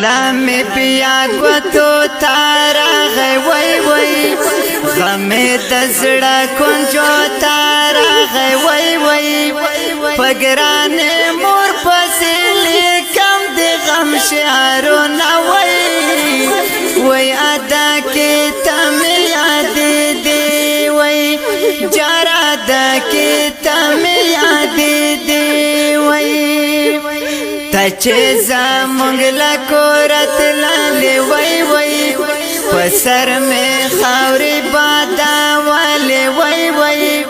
غلام بیا گوتو تارا غی وی وی غم دزړه کنجو تارا غی وی وی پګران مور پسې لیکم د غم شعرونه وی وی ادا کې تم یاد دی وی جارا ادا کې تم یاد دی وی تچه زمونږ لکورت لاله وی وی پسر میں خاوری بادا والے وی وی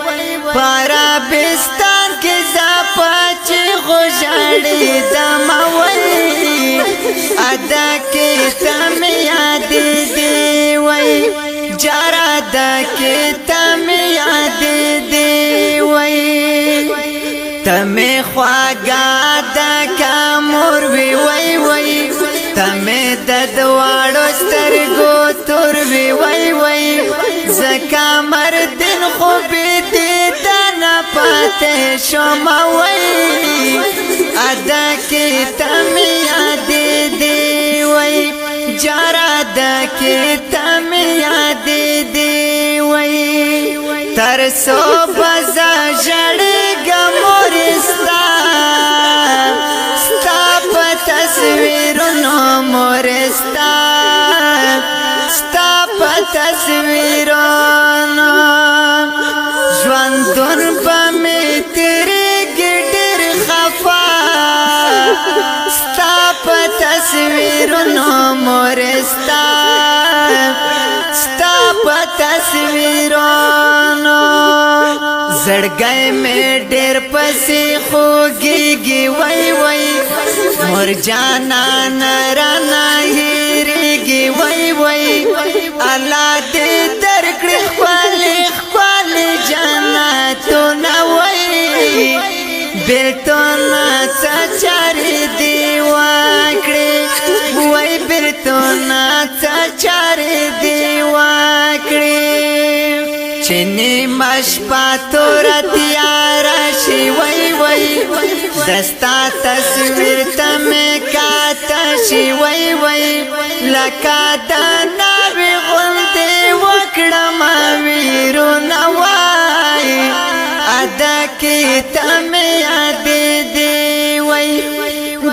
پارا بستان کے زاپاچی خوشاڑی داما وی ادا کی تم یاد دی وی جارا ادا کی تم یاد دی وی تمہیں خواگا دا کا مور وی وی وی تمہیں ددواڑو سترگو تور وی وی وی زکا مردن خوبی دیتا نا پاتے شما وی ادا کی تمہیں یاد دی وی جارا ادا کی تمہیں یاد دی وی ترسو بزا جڑے گا مورستا ستا پا تصویرونو مورستا ستا پا تصویرونو ژوندون با می تیرے گڈر خفا ستا پا تصویرونو مورستا ستا پا تصویرونو زړګي میں ډېر پسې خوږيږي وای وای مور جانا نرانا هېرېږي وای وای الله دې درکړي خپل جنتونه وای بېلتونه څه چارې دې وکړې وای بېلتونه څه چارې دې وکړې چنی مشپا تورا تیارا شی وی وی دستا تصویر تمہیں کاتا شی وی وی لکا داناوی غلدی وکڑم ویرو نوائی ادا کی تمہیں یاد دی وی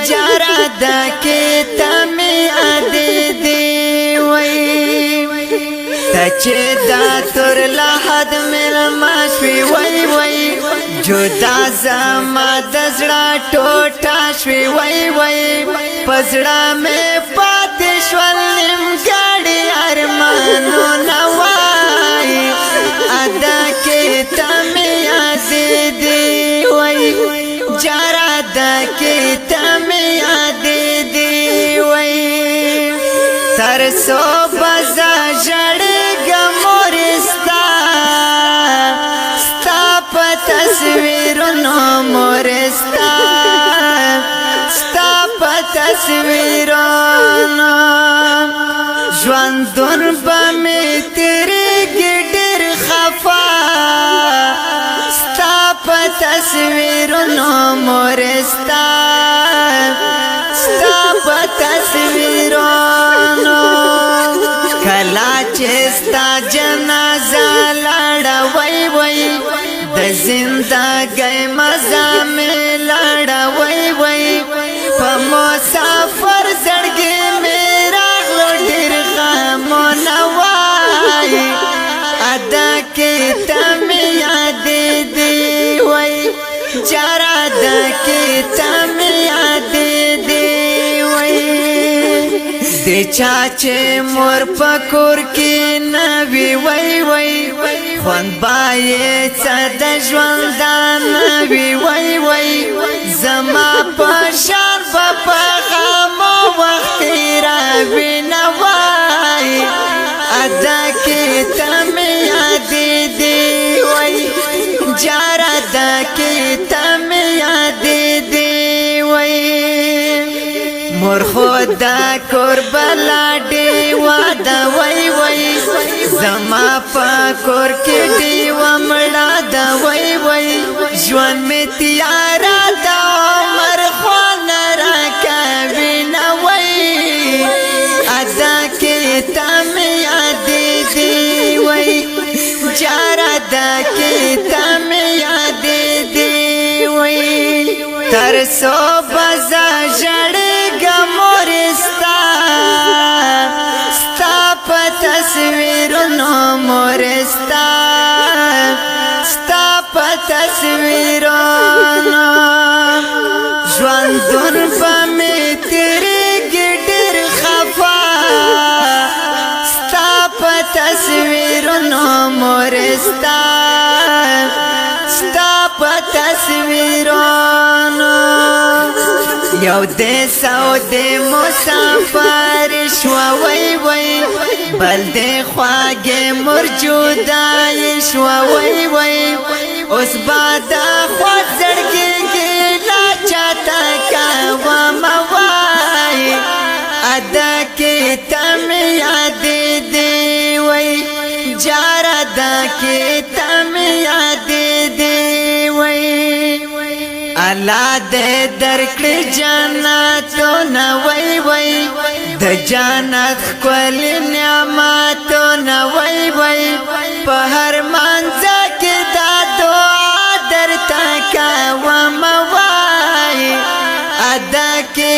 جارا ادا کی تمہیں یاد دی وی تچه دا تر لحد ملمشوی وی وی جدا زما دزڑا ٹوٹا شوی وی وی پزڑا میں پاتشول نمگاڑی ارمانو نوائی ادا کی تم یاد دی وی جارا ادا کی تم یاد دی وی ترسو بزا جڑے تصویرونو مورستا ستا پا تصویرونو ژوندون با می تیرے گڈر خفا ستا پا تصویرونو مورستا ستا پا تصویرونو کلا چستا جنازہ لاڑا وی وی د زندګۍ مزه مې لاړه وی وی په مسافر زړګي مې راغلو ډېر غمونه وای ادا کې ته مې یاد دی وی جارا ادا کې ته مې یاد دی وی د چاچې مور په کور کې نوي وی وی خوند بایې څه د ژوندان وی وی وی زما په شان په غمو وخت راوي نه وای ادا کې ته مې یاد دی وی جارا ادا کې ته مې یاد دی وی مور خدا کربلا دی وادا وی وی زما پا کور کی دی ومڑا دا وی وی جوان میں تیارا دا عمر خوان را کبینا وی تم یاد دی وی ترسو بزا جڑگا مورستا ستا پا تصویرونو مورستا ستا پا تصویرونو ژوندون پا می تیریږي ډېر خفا ستا پا تصویرونو مورستا ستا پا تصویرونو یو دې سعودي مسافر شوا وای وای بل دې خواږه مرجودای شوا وای وای اوس بعد خوا زړګي لا چاته کا و موای ادا کې تم یاد دی وای جار ادا کې تم یاد دی وای الله دې درکړي جناتو نه وای وای د جنت کول نعمتو نه وای وای په هر منځ کې دا دعا درته کوم وای ادا کې